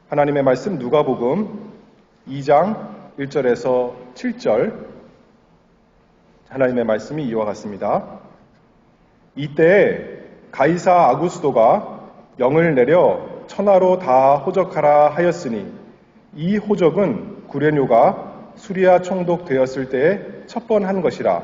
하나님의 말씀 누가복음 2장 1절에서 7절 하나님의 말씀이 이와 같습니다. 이때에 가이사 아구스도가 영을 내려 천하로 다 호적하라 하였으니 이 호적은 구레뇨가 수리아 총독되었을 때에 첫 번 한 것이라.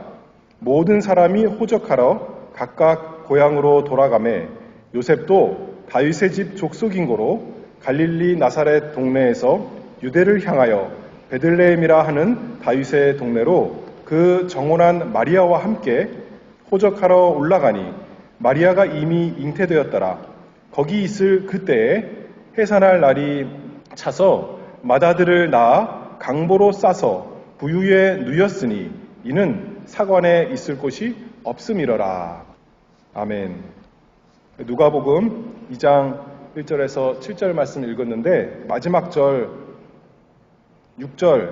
모든 사람이 호적하러 각각 고향으로 돌아가매 요셉도 다윗의 집 족속인 고로 갈릴리 나사렛 동네에서 유대를 향하여 베들레헴이라 하는 다윗의 동네로 그 정혼한 마리아와 함께 호적하러 올라가니 마리아가 이미 잉태되었더라. 거기 있을 그때에 해산할 날이 차서 맏아들을 낳아 강보로 싸서 부유에 누였으니 이는 사관에 있을 곳이 없음이러라. 아멘. 누가복음 2장 1절에서 7절 말씀 읽었는데 마지막 절 6절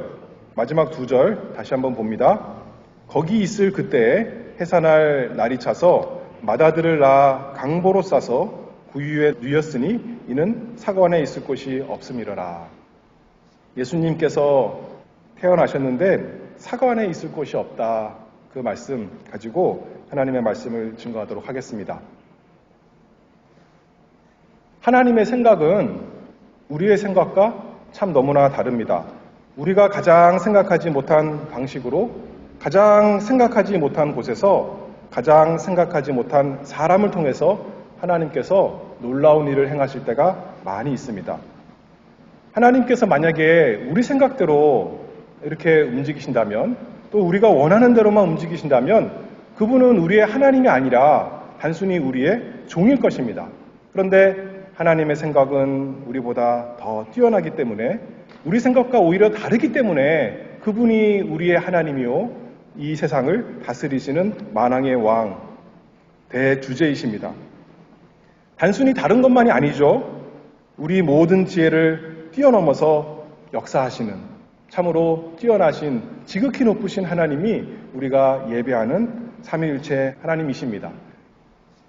마지막 두 절 다시 한번 봅니다. 거기 있을 그때에 해산할 날이 차서 맏아들을 낳아 강보로 싸서 부유에 누였으니 이는 사관에 있을 곳이 없음이러라. 예수님께서 태어나셨는데 사관에 있을 곳이 없다. 그 말씀 가지고 하나님의 말씀을 증거하도록 하겠습니다. 하나님의 생각은 우리의 생각과 참 너무나 다릅니다. 우리가 가장 생각하지 못한 방식으로 가장 생각하지 못한 곳에서 가장 생각하지 못한 사람을 통해서 하나님께서 놀라운 일을 행하실 때가 많이 있습니다. 하나님께서 만약에 우리 생각대로 이렇게 움직이신다면 또 우리가 원하는 대로만 움직이신다면 그분은 우리의 하나님이 아니라 단순히 우리의 종일 것입니다. 그런데 하나님의 생각은 우리보다 더 뛰어나기 때문에 우리 생각과 오히려 다르기 때문에 그분이 우리의 하나님이요 이 세상을 다스리시는 만왕의 왕 대주제이십니다. 단순히 다른 것만이 아니죠. 우리 모든 지혜를 뛰어넘어서 역사하시는 참으로 뛰어나신 지극히 높으신 하나님이 우리가 예배하는 삼위일체 하나님이십니다.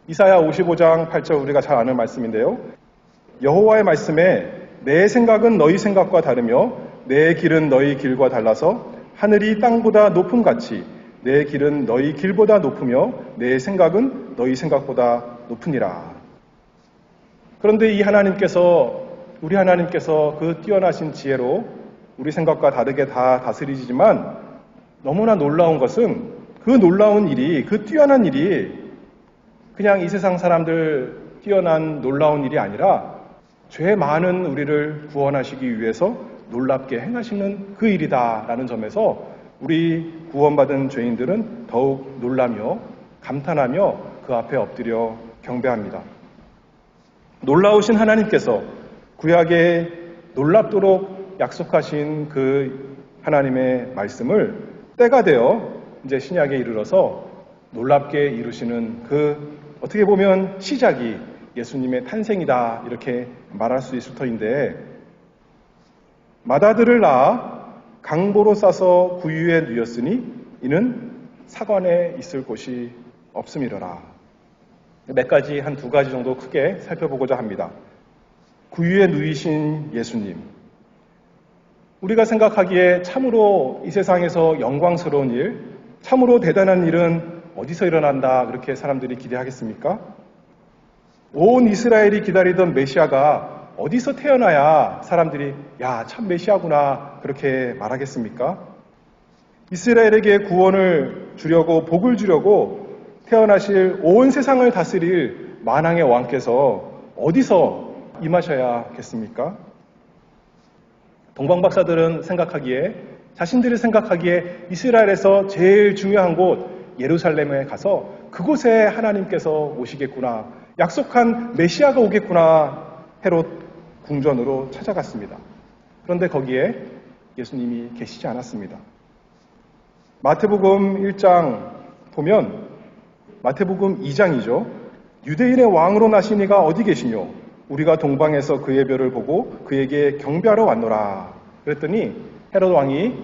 이사야 55장 8절 우리가 잘 아는 말씀인데요. 여호와의 말씀에 내 생각은 너희 생각과 다르며 내 길은 너희 길과 달라서 하늘이 땅보다 높음같이 내 길은 너희 길보다 높으며 내 생각은 너희 생각보다 높으니라. 그런데 이 하나님께서 우리 하나님께서 그 뛰어나신 지혜로 우리 생각과 다르게 다 다스리지만 너무나 놀라운 것은 그 놀라운 일이 그 뛰어난 일이 그냥 이 세상 사람들 뛰어난 놀라운 일이 아니라 죄 많은 우리를 구원하시기 위해서 놀랍게 행하시는 그 일이다라는 점에서 우리 구원받은 죄인들은 더욱 놀라며 감탄하며 그 앞에 엎드려 경배합니다. 놀라우신 하나님께서 구약에 놀랍도록 약속하신 그 하나님의 말씀을 때가 되어 이제 신약에 이르러서 놀랍게 이루시는 그 어떻게 보면 시작이 예수님의 탄생이다 이렇게 말할 수 있을 터인데 맏아들을 낳아 강보로 싸서 구유에 누였으니 이는 사관에 있을 곳이 없음이러라. 몇 가지 한 두 가지 정도 크게 살펴보고자 합니다. 구유에 누이신 예수님, 우리가 생각하기에 참으로 이 세상에서 영광스러운 일, 참으로 대단한 일은 어디서 일어난다 그렇게 사람들이 기대하겠습니까? 온 이스라엘이 기다리던 메시아가 어디서 태어나야 사람들이 야, 참 메시아구나 그렇게 말하겠습니까? 이스라엘에게 구원을 주려고 복을 주려고 태어나실 온 세상을 다스릴 만왕의 왕께서 어디서 임하셔야겠습니까? 동방박사들은 생각하기에 자신들이 생각하기에 이스라엘에서 제일 중요한 곳 예루살렘에 가서 그곳에 하나님께서 오시겠구나, 약속한 메시아가 오겠구나 헤롯 궁전으로 찾아갔습니다. 그런데 거기에 예수님이 계시지 않았습니다. 마태복음 1장 보면 마태복음 2장이죠. 유대인의 왕으로 나신 이가 어디 계시뇨? 우리가 동방에서 그의 별을 보고 그에게 경배하러 왔노라. 그랬더니 헤롯 왕이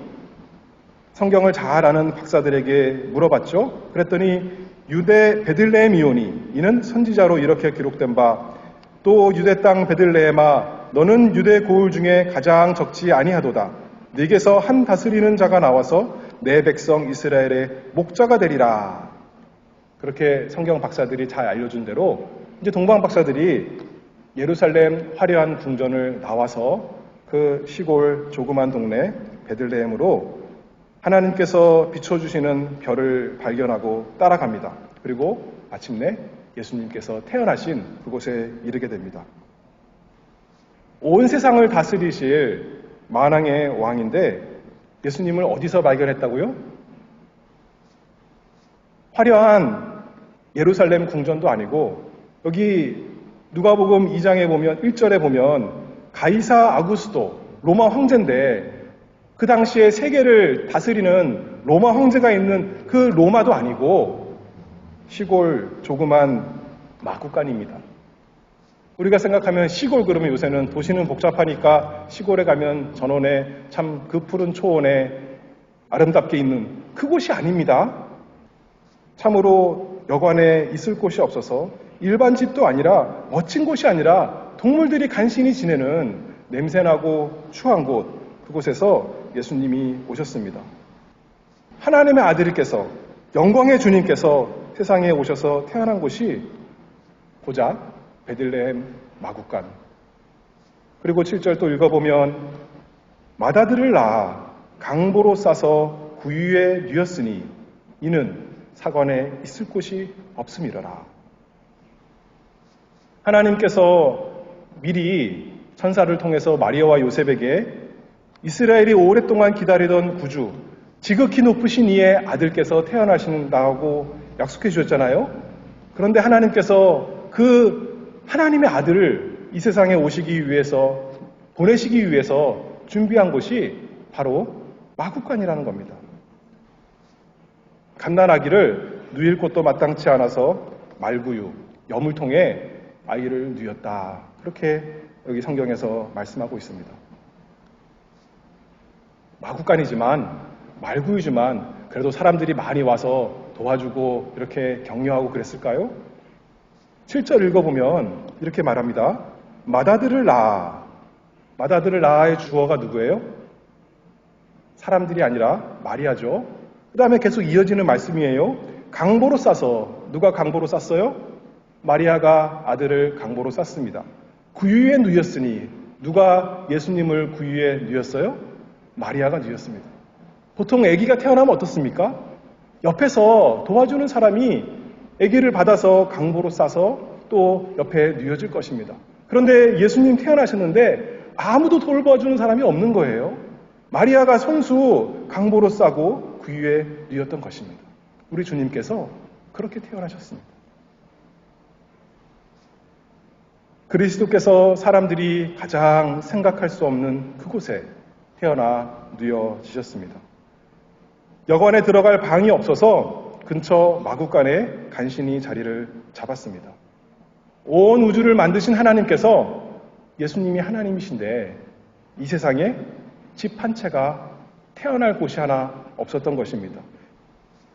성경을 잘 아는 박사들에게 물어봤죠. 그랬더니 유대 베들레헴이오니 이는 선지자로 이렇게 기록된 바 또 유대 땅 베들레헴아 너는 유대 고을 중에 가장 적지 아니하도다. 네게서 한 다스리는 자가 나와서 내 백성 이스라엘의 목자가 되리라. 그렇게 성경 박사들이 잘 알려준 대로 이제 동방 박사들이 예루살렘 화려한 궁전을 나와서 그 시골 조그만 동네 베들레헴으로 하나님께서 비춰주시는 별을 발견하고 따라갑니다. 그리고 마침내 예수님께서 태어나신 그곳에 이르게 됩니다. 온 세상을 다스리실 만왕의 왕인데 예수님을 어디서 발견했다고요? 화려한 예루살렘 궁전도 아니고 여기 누가복음 2장에 보면 1절에 보면 가이사 아구스도 로마 황제인데 그 당시에 세계를 다스리는 로마 황제가 있는 그 로마도 아니고 시골 조그만 마구간입니다. 우리가 생각하면 시골 그러면 요새는 도시는 복잡하니까 시골에 가면 전원에 참 그 푸른 초원에 아름답게 있는 그곳이 아닙니다. 참으로 여관에 있을 곳이 없어서 일반 집도 아니라 멋진 곳이 아니라 동물들이 간신히 지내는 냄새나고 추한 곳 그곳에서 예수님이 오셨습니다. 하나님의 아들께서 영광의 주님께서 세상에 오셔서 태어난 곳이 고작 베들레헴 마구간. 그리고 7절 또 읽어보면 맏아들을 낳아 강보로 싸서 구유에 누였으니 이는 사관에 있을 곳이 없음이러라. 하나님께서 미리 천사를 통해서 마리아와 요셉에게 이스라엘이 오랫동안 기다리던 구주, 지극히 높으신 이의 아들께서 태어나신다고 약속해 주셨잖아요. 그런데 하나님께서 그 하나님의 아들을 이 세상에 오시기 위해서, 보내시기 위해서 준비한 곳이 바로 마구간이라는 겁니다. 갓난아기를 누일 곳도 마땅치 않아서 말구유, 염을 통해 아이를 누였다. 그렇게 여기 성경에서 말씀하고 있습니다. 마구간이지만, 말구유지만 그래도 사람들이 많이 와서 도와주고 이렇게 격려하고 그랬을까요? 7절 읽어보면 이렇게 말합니다. 맏아들을 낳아. 맏아들을 낳아의 주어가 누구예요? 사람들이 아니라 마리아죠. 그 다음에 계속 이어지는 말씀이에요. 강보로 싸서. 누가 강보로 쌌어요? 마리아가 아들을 강보로 쌌습니다. 구유에 누였으니 누가 예수님을 구유에 누였어요? 마리아가 누였습니다. 보통 아기가 태어나면 어떻습니까? 옆에서 도와주는 사람이 아기를 받아서 강보로 싸서 또 옆에 누워질 것입니다. 그런데 예수님 태어나셨는데 아무도 돌봐주는 사람이 없는 거예요. 마리아가 손수 강보로 싸고 구유에 누웠던 것입니다. 우리 주님께서 그렇게 태어나셨습니다. 그리스도께서 사람들이 가장 생각할 수 없는 그곳에 태어나 누워지셨습니다. 여관에 들어갈 방이 없어서 근처 마구간에 간신히 자리를 잡았습니다. 온 우주를 만드신 하나님께서 예수님이 하나님이신데 이 세상에 집 한 채가 태어날 곳이 하나 없었던 것입니다.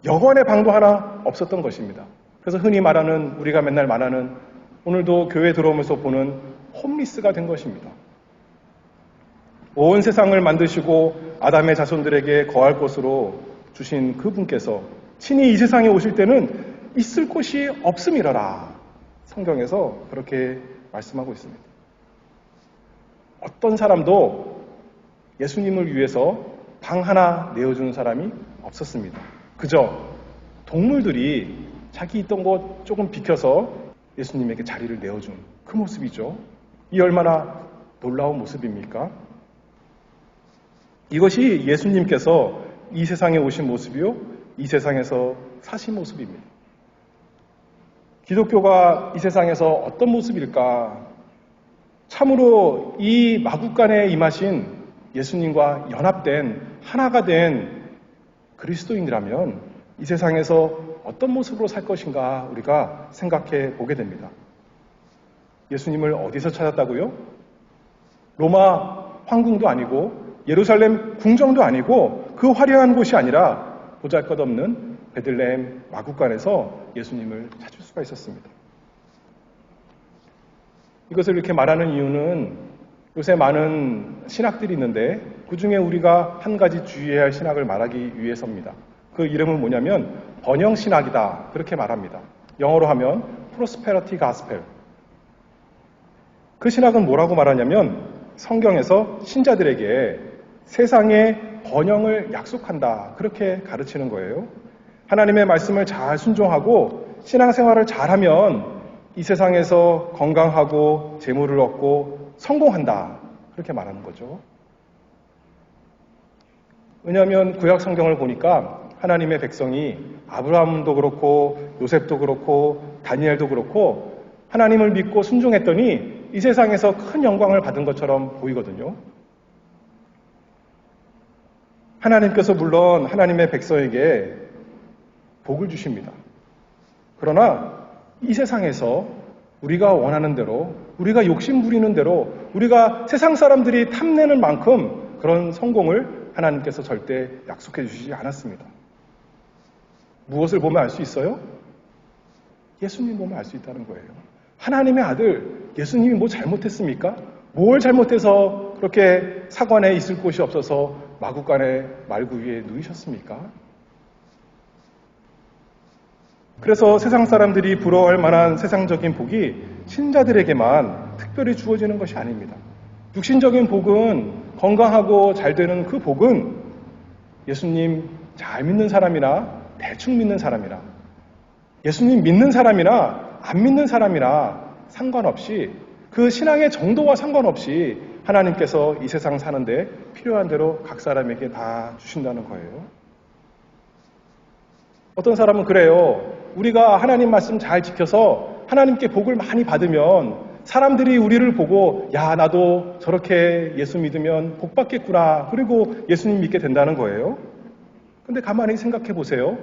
여관의 방도 하나 없었던 것입니다. 그래서 흔히 말하는, 우리가 맨날 말하는, 오늘도 교회 들어오면서 보는 홈리스가 된 것입니다. 온 세상을 만드시고 아담의 자손들에게 거할 곳으로 주신 그분께서 친히 이 세상에 오실 때는 있을 곳이 없음이러라. 성경에서 그렇게 말씀하고 있습니다. 어떤 사람도 예수님을 위해서 방 하나 내어주는 사람이 없었습니다. 그저 동물들이 자기 있던 곳 조금 비켜서 예수님에게 자리를 내어준 그 모습이죠. 이 얼마나 놀라운 모습입니까? 이것이 예수님께서 이 세상에 오신 모습이요, 이 세상에서 사신 모습입니다. 기독교가 이 세상에서 어떤 모습일까? 참으로 이 마구간에 임하신 예수님과 연합된, 하나가 된 그리스도인이라면 이 세상에서 어떤 모습으로 살 것인가 우리가 생각해 보게 됩니다. 예수님을 어디서 찾았다고요? 로마 황궁도 아니고 예루살렘 궁정도 아니고 그 화려한 곳이 아니라 보잘것없는 베들레헴 마구간에서 예수님을 찾을 수가 있었습니다. 이것을 이렇게 말하는 이유는 요새 많은 신학들이 있는데 그 중에 우리가 한 가지 주의해야 할 신학을 말하기 위해서입니다. 그 이름은 뭐냐면 번영신학이다. 그렇게 말합니다. 영어로 하면 프로스페러티 가스펠. 그 신학은 뭐라고 말하냐면 성경에서 신자들에게 세상의 번영을 약속한다. 그렇게 가르치는 거예요. 하나님의 말씀을 잘 순종하고 신앙생활을 잘하면 이 세상에서 건강하고 재물을 얻고 성공한다. 그렇게 말하는 거죠. 왜냐하면 구약 성경을 보니까 하나님의 백성이 아브라함도 그렇고 요셉도 그렇고 다니엘도 그렇고 하나님을 믿고 순종했더니 이 세상에서 큰 영광을 받은 것처럼 보이거든요. 하나님께서 물론 하나님의 백성에게 복을 주십니다. 그러나 이 세상에서 우리가 원하는 대로, 우리가 욕심 부리는 대로, 우리가 세상 사람들이 탐내는 만큼 그런 성공을 하나님께서 절대 약속해 주시지 않았습니다. 무엇을 보면 알 수 있어요? 예수님 보면 알 수 있다는 거예요. 하나님의 아들, 예수님이 뭐 잘못했습니까? 뭘 잘못해서 그렇게 사관에 있을 곳이 없어서 마구간에 말구 위에 누이셨습니까? 그래서 세상 사람들이 부러워할 만한 세상적인 복이 신자들에게만 특별히 주어지는 것이 아닙니다. 육신적인 복은 건강하고 잘 되는 그 복은 예수님 잘 믿는 사람이나 대충 믿는 사람이나 예수님 믿는 사람이나 안 믿는 사람이나 상관없이 그 신앙의 정도와 상관없이 하나님께서 이 세상 사는데 필요한 대로 각 사람에게 다 주신다는 거예요. 어떤 사람은 그래요. 우리가 하나님 말씀 잘 지켜서 하나님께 복을 많이 받으면 사람들이 우리를 보고 야 나도 저렇게 예수 믿으면 복 받겠구나. 그리고 예수님 믿게 된다는 거예요. 근데 가만히 생각해 보세요.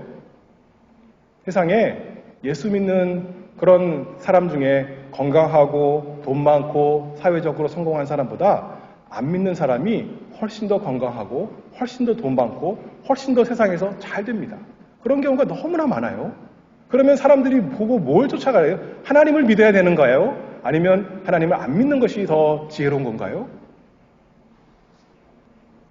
세상에 예수 믿는 그런 사람 중에 건강하고 돈 많고 사회적으로 성공한 사람보다 안 믿는 사람이 훨씬 더 건강하고 훨씬 더 돈 많고 훨씬 더 세상에서 잘 됩니다. 그런 경우가 너무나 많아요. 그러면 사람들이 보고 뭘 쫓아가요? 하나님을 믿어야 되는 거예요? 아니면 하나님을 안 믿는 것이 더 지혜로운 건가요?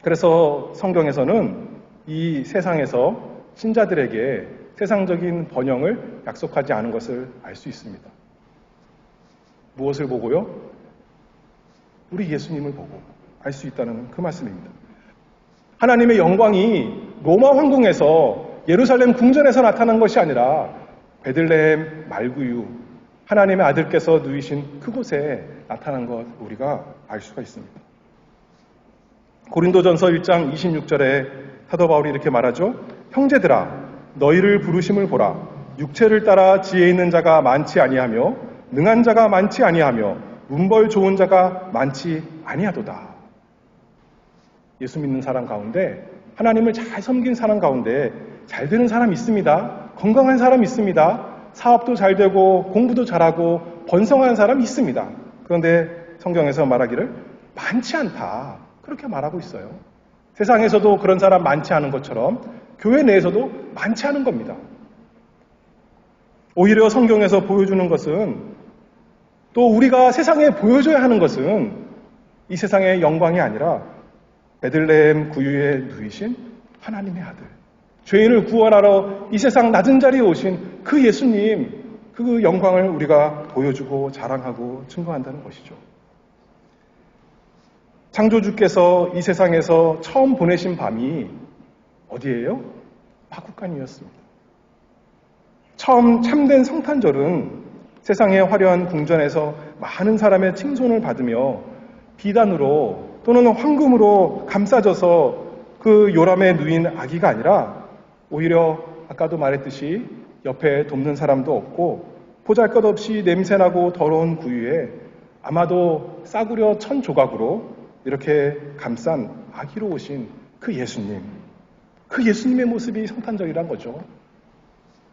그래서 성경에서는 이 세상에서 신자들에게 세상적인 번영을 약속하지 않은 것을 알 수 있습니다. 무엇을 보고요? 우리 예수님을 보고 알 수 있다는 그 말씀입니다. 하나님의 영광이 로마 황궁에서 예루살렘 궁전에서 나타난 것이 아니라 베들레헴 말구유 하나님의 아들께서 누이신 그곳에 나타난 것 우리가 알 수가 있습니다. 고린도전서 1장 26절에 사도 바울이 이렇게 말하죠. 형제들아 너희를 부르심을 보라. 육체를 따라 지혜 있는 자가 많지 아니하며 능한 자가 많지 아니하며 문벌 좋은 자가 많지 아니하도다. 예수 믿는 사람 가운데 하나님을 잘 섬긴 사람 가운데 잘 되는 사람 있습니다. 건강한 사람 있습니다. 사업도 잘 되고 공부도 잘하고 번성한 사람 있습니다. 그런데 성경에서 말하기를 많지 않다. 그렇게 말하고 있어요. 세상에서도 그런 사람 많지 않은 것처럼 교회 내에서도 많지 않은 겁니다. 오히려 성경에서 보여주는 것은 또 우리가 세상에 보여줘야 하는 것은 이 세상의 영광이 아니라 베들레헴 구유에 누이신 하나님의 아들, 죄인을 구원하러 이 세상 낮은 자리에 오신 그 예수님, 그 영광을 우리가 보여주고 자랑하고 증거한다는 것이죠. 창조주께서 이 세상에서 처음 보내신 밤이 어디예요? 마구간이었습니다. 처음 참된 성탄절은 세상의 화려한 궁전에서 많은 사람의 칭송을 받으며 비단으로 또는 황금으로 감싸져서 그 요람에 누인 아기가 아니라 오히려 아까도 말했듯이 옆에 돕는 사람도 없고 보잘것없이 냄새나고 더러운 구유에 아마도 싸구려 1000조각으로 이렇게 감싼 아기로 오신 그 예수님, 그 예수님의 모습이 성탄절이란 거죠.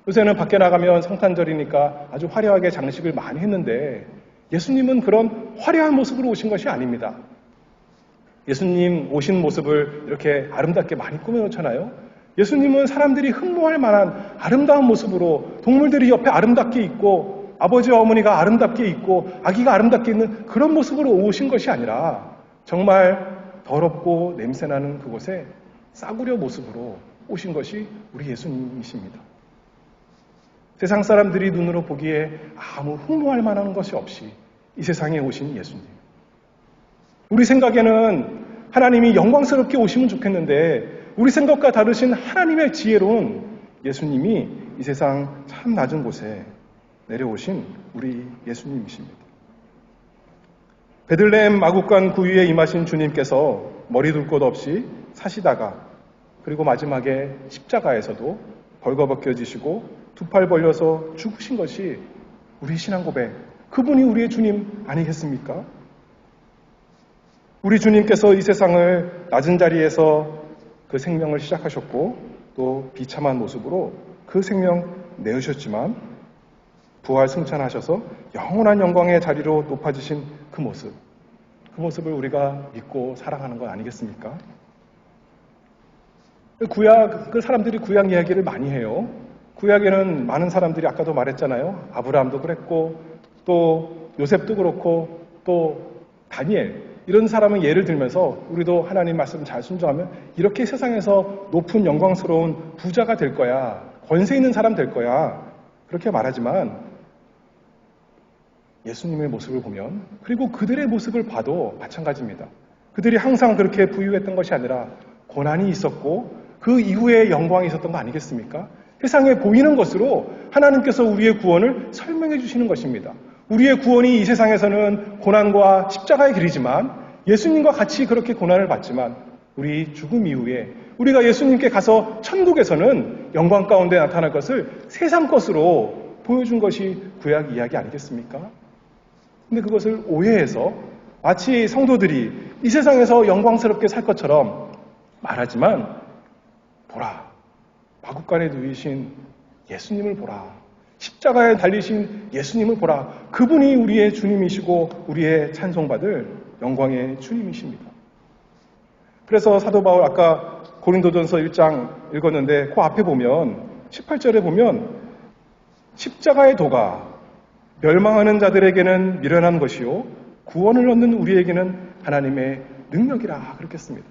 요새는 밖에 나가면 성탄절이니까 아주 화려하게 장식을 많이 했는데 예수님은 그런 화려한 모습으로 오신 것이 아닙니다. 예수님 오신 모습을 이렇게 아름답게 많이 꾸며놓잖아요. 예수님은 사람들이 흠모할 만한 아름다운 모습으로 동물들이 옆에 아름답게 있고 아버지와 어머니가 아름답게 있고 아기가 아름답게 있는 그런 모습으로 오신 것이 아니라 정말 더럽고 냄새나는 그곳에 싸구려 모습으로 오신 것이 우리 예수님이십니다. 세상 사람들이 눈으로 보기에 아무 흠모할 만한 것이 없이 이 세상에 오신 예수님. 우리 생각에는 하나님이 영광스럽게 오시면 좋겠는데 우리 생각과 다르신 하나님의 지혜로운 예수님이 이 세상 참 낮은 곳에 내려오신 우리 예수님이십니다. 베들레헴 마구간 구유에 임하신 주님께서 머리 둘 곳 없이 사시다가 그리고 마지막에 십자가에서도 벌거벗겨지시고 두 팔 벌려서 죽으신 것이 우리 신앙 고백, 그분이 우리의 주님 아니겠습니까? 우리 주님께서 이 세상을 낮은 자리에서 그 생명을 시작하셨고 또 비참한 모습으로 그 생명 내으셨지만 부활 승천하셔서 영원한 영광의 자리로 높아지신 그 모습을 우리가 믿고 사랑하는 것 아니겠습니까? 그 사람들이 구약 이야기를 많이 해요. 구약에는 많은 사람들이 아까도 말했잖아요. 아브라함도 그랬고 또 요셉도 그렇고 또 다니엘 이런 사람은 예를 들면서 우리도 하나님 말씀 잘 순종하면 이렇게 세상에서 높은 영광스러운 부자가 될 거야. 권세 있는 사람 될 거야. 그렇게 말하지만 예수님의 모습을 보면 그리고 그들의 모습을 봐도 마찬가지입니다. 그들이 항상 그렇게 부유했던 것이 아니라 고난이 있었고 그 이후에 영광이 있었던 거 아니겠습니까? 세상에 보이는 것으로 하나님께서 우리의 구원을 설명해 주시는 것입니다. 우리의 구원이 이 세상에서는 고난과 십자가의 길이지만 예수님과 같이 그렇게 고난을 받지만 우리 죽음 이후에 우리가 예수님께 가서 천국에서는 영광 가운데 나타날 것을 세상 것으로 보여준 것이 구약 이야기 아니겠습니까? 근데 그것을 오해해서 마치 성도들이 이 세상에서 영광스럽게 살 것처럼 말하지만 보라, 마구간에 누이신 예수님을 보라, 십자가에 달리신 예수님을 보라. 그분이 우리의 주님이시고 우리의 찬송받을 영광의 주님이십니다. 그래서 사도 바울 아까 고린도전서 1장 읽었는데 그 앞에 보면 18절에 보면 십자가의 도가 멸망하는 자들에게는 미련한 것이요 구원을 얻는 우리에게는 하나님의 능력이라 그렇게 씁니다.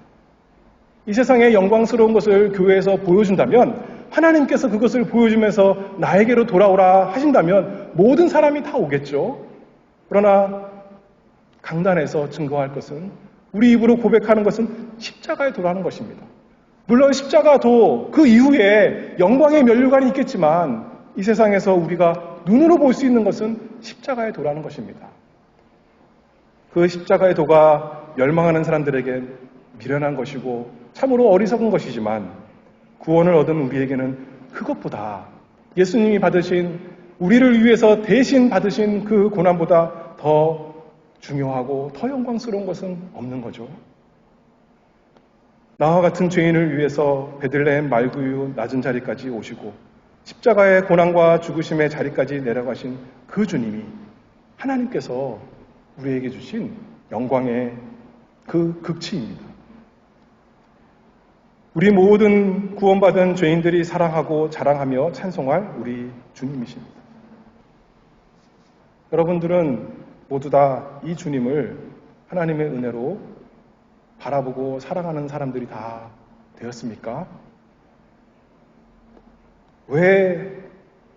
이 세상의 영광스러운 것을 교회에서 보여준다면 하나님께서 그것을 보여주면서 나에게로 돌아오라 하신다면 모든 사람이 다 오겠죠. 그러나 강단에서 증거할 것은 우리 입으로 고백하는 것은 십자가에 도라는 것입니다. 물론 십자가도 그 이후에 영광의 면류관이 있겠지만 이 세상에서 우리가 눈으로 볼 수 있는 것은 십자가의 도라는 것입니다. 그 십자가의 도가 멸망하는 사람들에게 미련한 것이고 참으로 어리석은 것이지만 구원을 얻은 우리에게는 그것보다 예수님이 받으신 우리를 위해서 대신 받으신 그 고난보다 더 중요하고 더 영광스러운 것은 없는 거죠. 나와 같은 죄인을 위해서 베들레헴 말구유 낮은 자리까지 오시고 십자가의 고난과 죽으심의 자리까지 내려가신 그 주님이 하나님께서 우리에게 주신 영광의 그 극치입니다. 우리 모든 구원받은 죄인들이 사랑하고 자랑하며 찬송할 우리 주님이십니다. 여러분들은 모두 다 이 주님을 하나님의 은혜로 바라보고 사랑하는 사람들이 다 되었습니까? 왜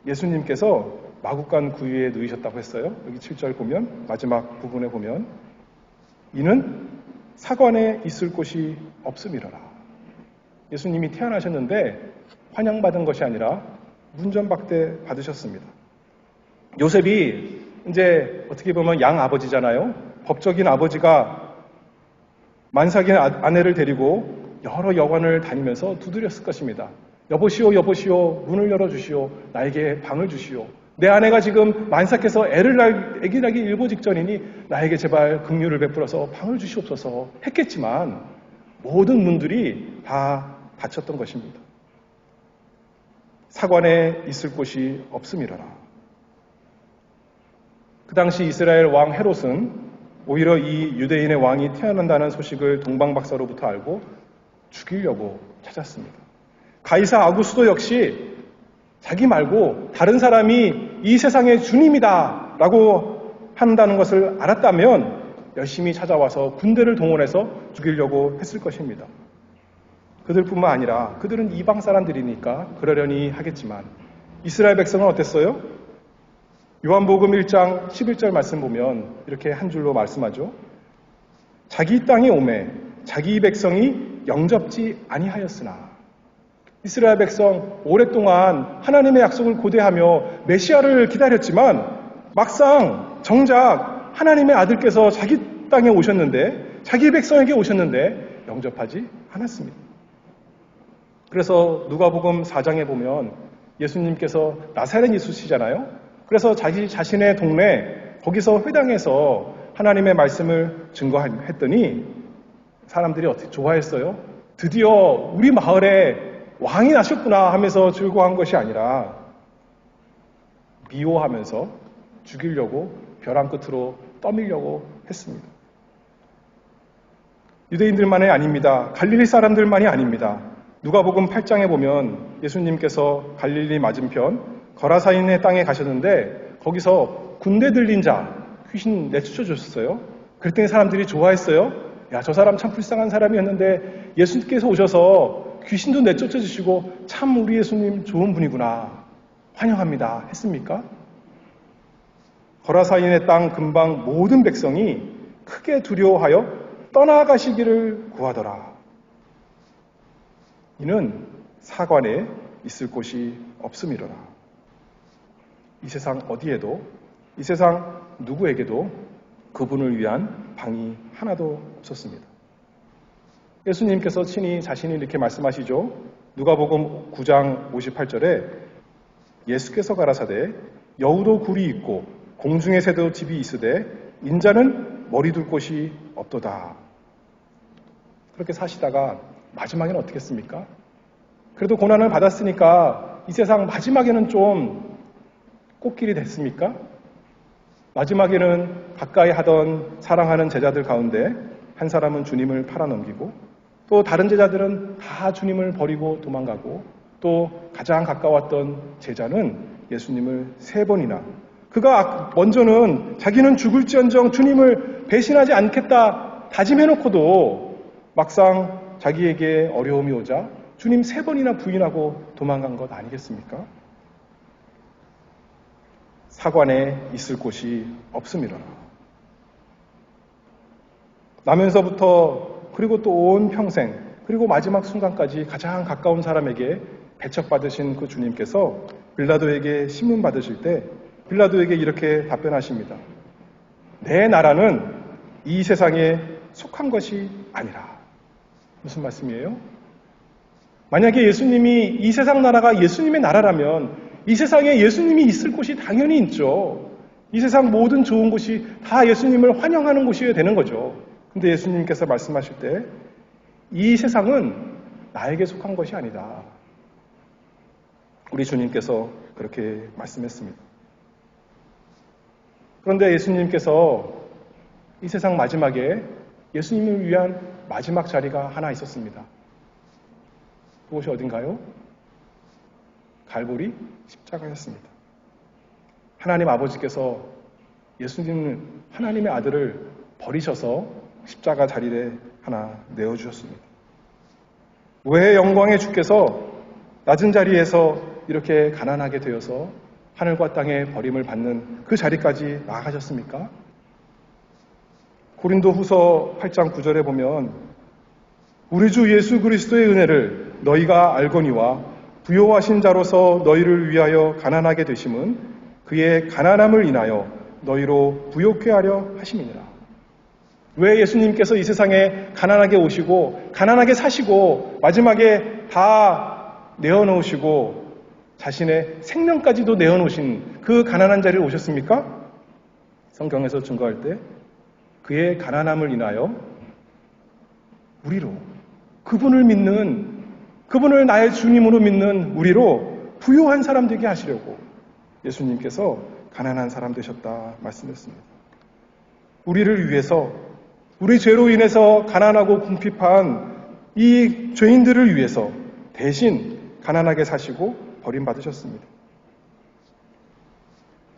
예수님께서 마구간 구유에 누이셨다고 했어요? 여기 7절 보면 마지막 부분에 보면 이는 사관에 있을 곳이 없음이로라. 예수님이 태어나셨는데 환영받은 것이 아니라 문전박대 받으셨습니다. 요셉이 이제 어떻게 보면 양아버지잖아요. 법적인 아버지가 만삭인 아내를 데리고 여러 여관을 다니면서 두드렸을 것입니다. 여보시오, 여보시오, 문을 열어주시오. 나에게 방을 주시오. 내 아내가 지금 만삭해서 애기 낳기 일보 직전이니 나에게 제발 긍휼을 베풀어서 방을 주시옵소서 했겠지만 모든 문들이 다 닫혔던 것입니다. 사관에 있을 곳이 없음이로라. 그 당시 이스라엘 왕 헤롯은 오히려 이 유대인의 왕이 태어난다는 소식을 동방박사로부터 알고 죽이려고 찾았습니다. 가이사 아구스도 역시 자기 말고 다른 사람이 이 세상의 주님이다 라고 한다는 것을 알았다면 열심히 찾아와서 군대를 동원해서 죽이려고 했을 것입니다. 그들뿐만 아니라 그들은 이방 사람들이니까 그러려니 하겠지만 이스라엘 백성은 어땠어요? 요한복음 1장 11절 말씀 보면 이렇게 한 줄로 말씀하죠. 자기 땅에 오매 자기 백성이 영접지 아니하였으나. 이스라엘 백성 오랫동안 하나님의 약속을 고대하며 메시아를 기다렸지만 막상 정작 하나님의 아들께서 자기 땅에 오셨는데, 자기 백성에게 오셨는데 영접하지 않았습니다. 그래서 누가복음 4장에 보면 예수님께서 나사렛 예수시잖아요. 그래서 자기 자신의 동네 거기서 회당에서 하나님의 말씀을 증거했더니 사람들이 어떻게 좋아했어요? 드디어 우리 마을에 왕이 나셨구나 하면서 즐거워한 것이 아니라 미워하면서 죽이려고 벼랑 끝으로 떠밀려고 했습니다. 유대인들만이 아닙니다. 갈릴리 사람들만이 아닙니다. 누가복음 8장에 보면 예수님께서 갈릴리 맞은편 거라사인의 땅에 가셨는데 거기서 군대 들린 자 귀신 내쫓아 주셨어요. 그랬더니 사람들이 좋아했어요. 야, 저 사람 참 불쌍한 사람이었는데 예수님께서 오셔서 귀신도 내쫓아 주시고 참 우리 예수님 좋은 분이구나. 환영합니다. 했습니까? 거라사인의 땅 근방 모든 백성이 크게 두려워하여 떠나가시기를 구하더라. 이는 사관에 있을 곳이 없음이로라. 이 세상 어디에도, 이 세상 누구에게도 그분을 위한 방이 하나도 없었습니다. 예수님께서 친히 자신이 이렇게 말씀하시죠. 누가복음 9장 58절에 예수께서 가라사대 여우도 굴이 있고 공중의 새도 집이 있으되 인자는 머리 둘 곳이 없도다. 그렇게 사시다가 마지막에는 어떻게 했습니까? 그래도 고난을 받았으니까 이 세상 마지막에는 좀 꽃길이 됐습니까? 마지막에는 가까이 하던 사랑하는 제자들 가운데 한 사람은 주님을 팔아넘기고 또 다른 제자들은 다 주님을 버리고 도망가고 또 가장 가까웠던 제자는 예수님을 3번이나 그가 먼저는 자기는 죽을지언정 주님을 배신하지 않겠다 다짐해놓고도 막상 자기에게 어려움이 오자 주님 3번이나 부인하고 도망간 것 아니겠습니까? 사관에 있을 곳이 없음이로라. 나면서부터 그리고 또 온 평생 그리고 마지막 순간까지 가장 가까운 사람에게 배척받으신 그 주님께서 빌라도에게 신문 받으실 때 빌라도에게 이렇게 답변하십니다. 내 나라는 이 세상에 속한 것이 아니라. 무슨 말씀이에요? 만약에 예수님이 이 세상 나라가 예수님의 나라라면 이 세상에 예수님이 있을 곳이 당연히 있죠. 이 세상 모든 좋은 곳이 다 예수님을 환영하는 곳이어야 되는 거죠. 근데 예수님께서 말씀하실 때 이 세상은 나에게 속한 것이 아니다. 우리 주님께서 그렇게 말씀했습니다. 그런데 예수님께서 이 세상 마지막에 예수님을 위한 마지막 자리가 하나 있었습니다. 그것이 어딘가요? 갈보리 십자가였습니다. 하나님 아버지께서 예수님을 하나님의 아들을 버리셔서 십자가 자리에 하나 내어주셨습니다. 왜 영광의 주께서 낮은 자리에서 이렇게 가난하게 되어서 하늘과 땅의 버림을 받는 그 자리까지 나아가셨습니까? 고린도 후서 8장 9절에 보면 우리 주 예수 그리스도의 은혜를 너희가 알거니와 부요하신 자로서 너희를 위하여 가난하게 되심은 그의 가난함을 인하여 너희로 부요케 하려 하심이니라. 왜 예수님께서 이 세상에 가난하게 오시고 가난하게 사시고 마지막에 다 내어놓으시고 자신의 생명까지도 내어놓으신 그 가난한 자리에 오셨습니까? 성경에서 증거할 때 그의 가난함을 인하여 우리로 그분을 믿는 그분을 나의 주님으로 믿는 우리로 부유한 사람 되게 하시려고 예수님께서 가난한 사람 되셨다 말씀했습니다. 우리를 위해서 우리 죄로 인해서 가난하고 궁핍한 이 죄인들을 위해서 대신 가난하게 사시고 버림받으셨습니다.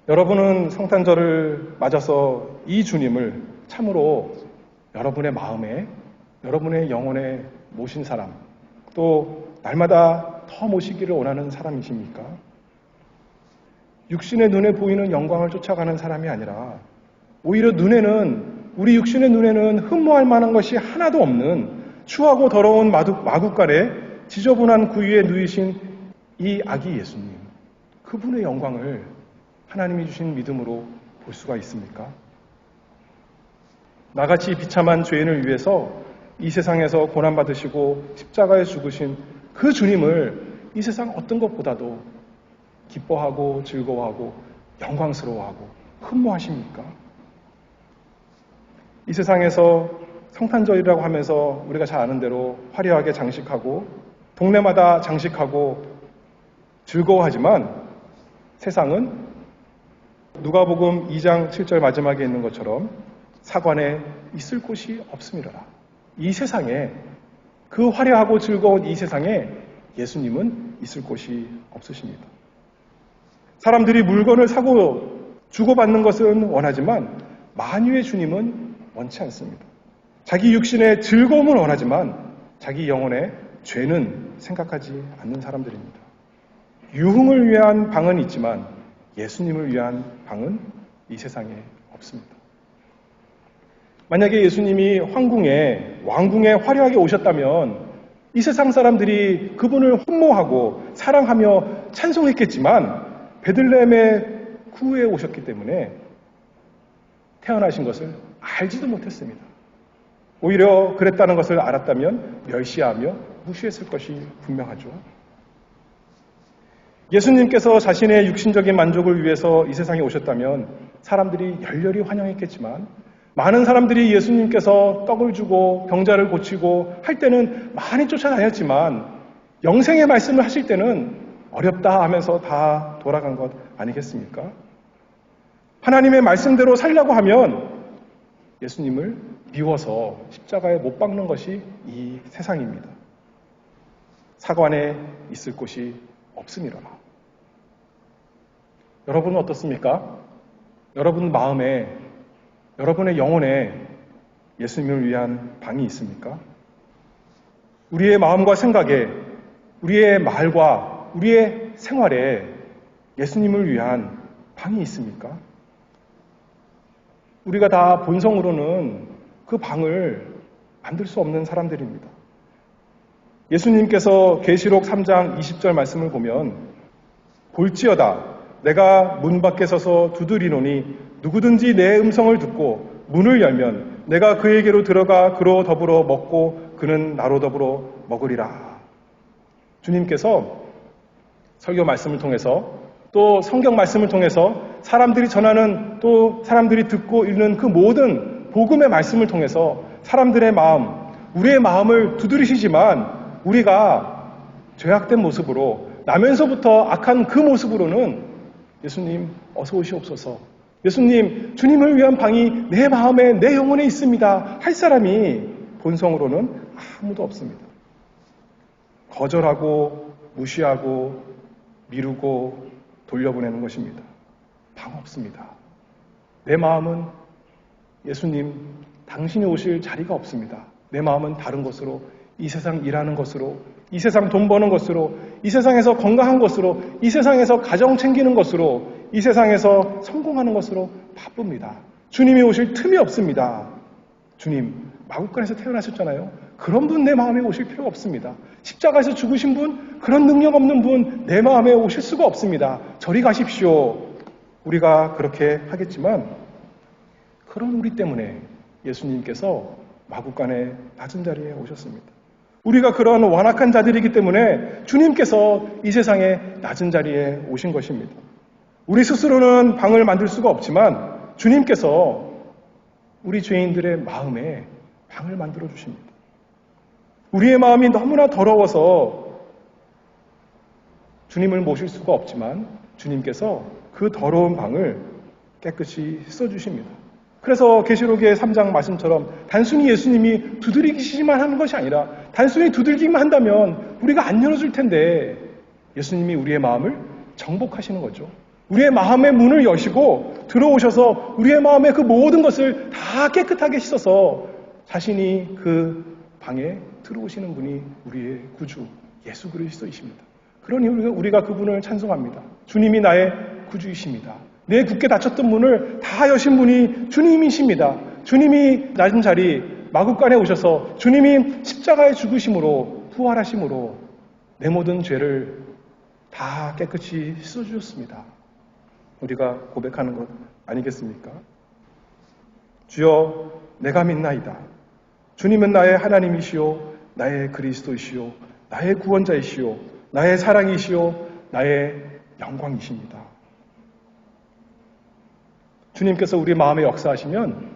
여러분은 성탄절을 맞아서 이 주님을 참으로 여러분의 마음에, 여러분의 영혼에 모신 사람, 또 날마다 더 모시기를 원하는 사람이십니까? 육신의 눈에 보이는 영광을 쫓아가는 사람이 아니라 오히려 우리 육신의 눈에는 흠모할 만한 것이 하나도 없는 추하고 더러운 마구간에 지저분한 구유에 누이신 이 아기 예수님, 그분의 영광을 하나님이 주신 믿음으로 볼 수가 있습니까? 나같이 비참한 죄인을 위해서 이 세상에서 고난받으시고 십자가에 죽으신 그 주님을 이 세상 어떤 것보다도 기뻐하고 즐거워하고 영광스러워하고 흠모하십니까? 이 세상에서 성탄절이라고 하면서 우리가 잘 아는 대로 화려하게 장식하고 동네마다 장식하고 즐거워하지만 세상은 누가복음 2장 7절 마지막에 있는 것처럼 사관에 있을 곳이 없습니다. 이 세상에, 그 화려하고 즐거운 이 세상에 예수님은 있을 곳이 없으십니다. 사람들이 물건을 사고 주고받는 것은 원하지만 만유의 주님은 원치 않습니다. 자기 육신의 즐거움은 원하지만 자기 영혼의 죄는 생각하지 않는 사람들입니다. 유흥을 위한 방은 있지만 예수님을 위한 방은 이 세상에 없습니다. 만약에 예수님이 왕궁에 화려하게 오셨다면 이 세상 사람들이 그분을 흠모하고 사랑하며 찬송했겠지만 베들레헴의 구에 오셨기 때문에 태어나신 것을 알지도 못했습니다. 오히려 그랬다는 것을 알았다면 멸시하며 무시했을 것이 분명하죠. 예수님께서 자신의 육신적인 만족을 위해서 이 세상에 오셨다면 사람들이 열렬히 환영했겠지만 많은 사람들이 예수님께서 떡을 주고 병자를 고치고 할 때는 많이 쫓아다녔지만 영생의 말씀을 하실 때는 어렵다 하면서 다 돌아간 것 아니겠습니까? 하나님의 말씀대로 살려고 하면 예수님을 미워서 십자가에 못 박는 것이 이 세상입니다. 사관에 있을 곳이 없습니다. 여러분은 어떻습니까? 여러분 마음에, 여러분의 영혼에 예수님을 위한 방이 있습니까? 우리의 마음과 생각에, 우리의 말과 우리의 생활에 예수님을 위한 방이 있습니까? 우리가 다 본성으로는 그 방을 만들 수 없는 사람들입니다. 예수님께서 계시록 3장 20절 말씀을 보면 볼지어다 내가 문 밖에 서서 두드리노니 누구든지 내 음성을 듣고 문을 열면 내가 그에게로 들어가 그로 더불어 먹고 그는 나로 더불어 먹으리라. 주님께서 설교 말씀을 통해서 또 성경 말씀을 통해서 사람들이 전하는 또 사람들이 듣고 읽는 그 모든 복음의 말씀을 통해서 사람들의 마음, 우리의 마음을 두드리시지만 우리가 죄악된 모습으로 나면서부터 악한 그 모습으로는 예수님 어서 오시옵소서, 예수님 주님을 위한 방이 내 마음에 내 영혼에 있습니다 할 사람이 본성으로는 아무도 없습니다. 거절하고 무시하고 미루고 돌려보내는 것입니다. 방 없습니다. 내 마음은 예수님 당신이 오실 자리가 없습니다. 내 마음은 다른 것으로, 이 세상 일하는 것으로, 이 세상 돈 버는 것으로, 이 세상에서 건강한 것으로, 이 세상에서 가정 챙기는 것으로, 이 세상에서 성공하는 것으로 바쁩니다. 주님이 오실 틈이 없습니다. 주님 마구간에서 태어나셨잖아요. 그런 분 내 마음에 오실 필요가 없습니다. 십자가에서 죽으신 분, 그런 능력 없는 분 내 마음에 오실 수가 없습니다. 저리 가십시오. 우리가 그렇게 하겠지만 그런 우리 때문에 예수님께서 마구간에 낮은 자리에 오셨습니다. 우리가 그런 완악한 자들이기 때문에 주님께서 이 세상에 낮은 자리에 오신 것입니다. 우리 스스로는 방을 만들 수가 없지만 주님께서 우리 죄인들의 마음에 방을 만들어 주십니다. 우리의 마음이 너무나 더러워서 주님을 모실 수가 없지만 주님께서 그 더러운 방을 깨끗이 씻어주십니다. 그래서 계시록의 3장 말씀처럼 단순히 예수님이 두드리기만 하는 것이 아니라 단순히 두들기만 한다면 우리가 안 열어줄 텐데 예수님이 우리의 마음을 정복하시는 거죠. 우리의 마음의 문을 여시고 들어오셔서 우리의 마음의 그 모든 것을 다 깨끗하게 씻어서 자신이 그 방에 들어오시는 분이 우리의 구주 예수 그리스도이십니다. 그러니 우리가 그분을 찬송합니다. 주님이 나의 구주이십니다. 내 굳게 닫혔던 문을 다 여신 분이 주님이십니다. 주님이 낮은 자리 마구간에 오셔서 주님이 십자가에 죽으심으로 부활하심으로 내 모든 죄를 다 깨끗이 씻어주셨습니다. 우리가 고백하는 것 아니겠습니까? 주여 내가 믿나이다. 주님은 나의 하나님이시오 나의 그리스도이시오 나의 구원자이시오 나의 사랑이시오 나의 영광이십니다. 주님께서 우리 마음에 역사하시면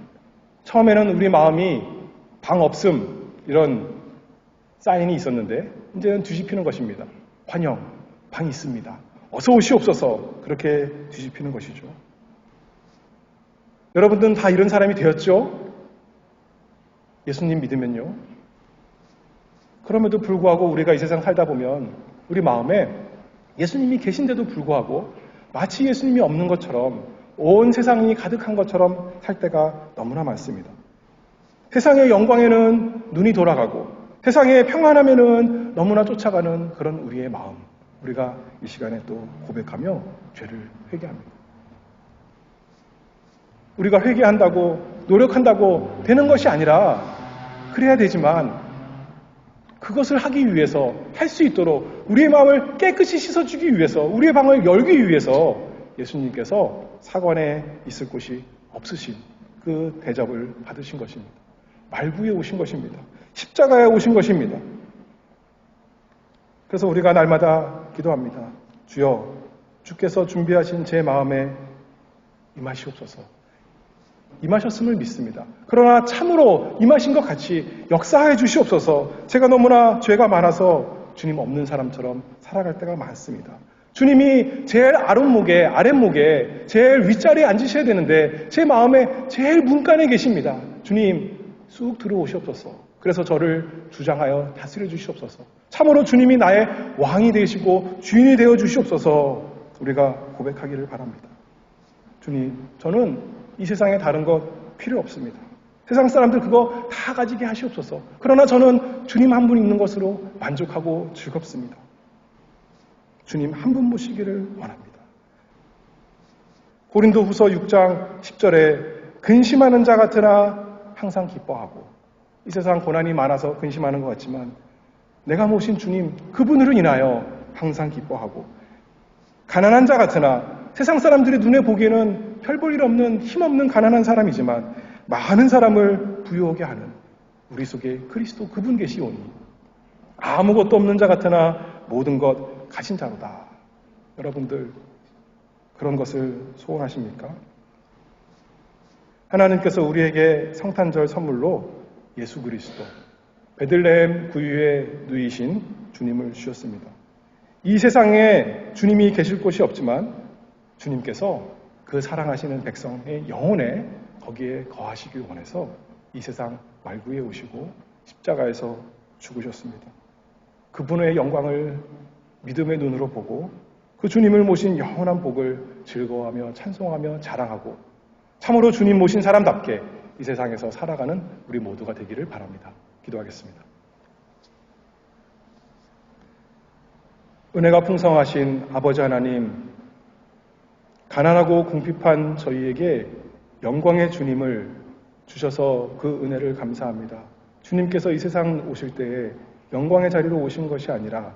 처음에는 우리 마음이 방 없음 이런 사인이 있었는데 이제는 뒤집히는 것입니다. 환영, 방이 있습니다. 어서 오시옵소서 그렇게 뒤집히는 것이죠. 여러분들은 다 이런 사람이 되었죠? 예수님 믿으면요. 그럼에도 불구하고 우리가 이 세상 살다 보면 우리 마음에 예수님이 계신데도 불구하고 마치 예수님이 없는 것처럼 온 세상이 가득한 것처럼 살 때가 너무나 많습니다. 세상의 영광에는 눈이 돌아가고 세상의 평안함에는 너무나 쫓아가는 그런 우리의 마음, 우리가 이 시간에 또 고백하며 죄를 회개합니다. 우리가 회개한다고 노력한다고 되는 것이 아니라 그래야 되지만 그것을 하기 위해서 할 수 있도록 우리의 마음을 깨끗이 씻어주기 위해서 우리의 방을 열기 위해서 예수님께서 사관에 있을 곳이 없으신 그 대접을 받으신 것입니다. 말구에 오신 것입니다. 십자가에 오신 것입니다. 그래서 우리가 날마다 기도합니다. 주여 주께서 준비하신 제 마음에 임하시옵소서. 임하셨음을 믿습니다. 그러나 참으로 임하신 것 같이 역사해 주시옵소서. 제가 너무나 죄가 많아서 주님 없는 사람처럼 살아갈 때가 많습니다. 주님이 제일 아랫목에 제일 윗자리에 앉으셔야 되는데 제 마음에 제일 문간에 계십니다. 주님 쑥 들어오시옵소서. 그래서 저를 주장하여 다스려 주시옵소서. 참으로 주님이 나의 왕이 되시고 주인이 되어 주시옵소서. 우리가 고백하기를 바랍니다. 주님, 저는 이 세상에 다른 것 필요 없습니다. 세상 사람들 그거 다 가지게 하시옵소서. 그러나 저는 주님 한 분 있는 것으로 만족하고 즐겁습니다. 주님 한 분 모시기를 원합니다. 고린도후서 6장 10절에 근심하는 자 같으나 항상 기뻐하고 이 세상 고난이 많아서 근심하는 것 같지만 내가 모신 주님 그분으로 인하여 항상 기뻐하고 가난한 자 같으나 세상 사람들이 눈에 보기에는 별 볼 일 없는 힘없는 가난한 사람이지만 많은 사람을 부유하게 하는 우리 속에 그리스도 그분 계시오니 아무것도 없는 자 같으나 모든 것 가진 자로다. 여러분들 그런 것을 소원하십니까? 하나님께서 우리에게 성탄절 선물로 예수 그리스도 베들레헴 구유에 누이신 주님을 주셨습니다. 이 세상에 주님이 계실 곳이 없지만 주님께서 그 사랑하시는 백성의 영혼에 거기에 거하시길 원해서 이 세상 말구에 오시고 십자가에서 죽으셨습니다. 그분의 영광을 믿음의 눈으로 보고 그 주님을 모신 영원한 복을 즐거워하며 찬송하며 자랑하고 참으로 주님 모신 사람답게 이 세상에서 살아가는 우리 모두가 되기를 바랍니다. 기도하겠습니다. 은혜가 풍성하신 아버지 하나님, 가난하고 궁핍한 저희에게 영광의 주님을 주셔서 그 은혜를 감사합니다. 주님께서 이 세상 오실 때에 영광의 자리로 오신 것이 아니라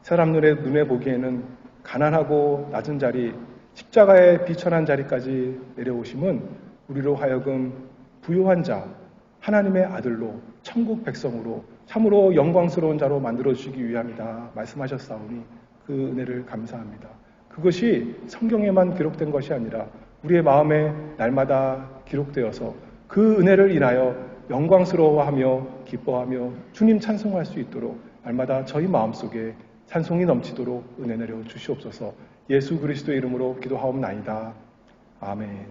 사람 눈에 보기에는 가난하고 낮은 자리, 십자가의 비천한 자리까지 내려오심은 우리로 하여금 부요한 자, 하나님의 아들로 천국 백성으로 참으로 영광스러운 자로 만들어주시기 위함이다 말씀하셨사오니 그 은혜를 감사합니다. 그것이 성경에만 기록된 것이 아니라 우리의 마음에 날마다 기록되어서 그 은혜를 인하여 영광스러워하며 기뻐하며 주님 찬송할 수 있도록 날마다 저희 마음속에 찬송이 넘치도록 은혜 내려 주시옵소서. 예수 그리스도의 이름으로 기도하옵나이다. 아멘.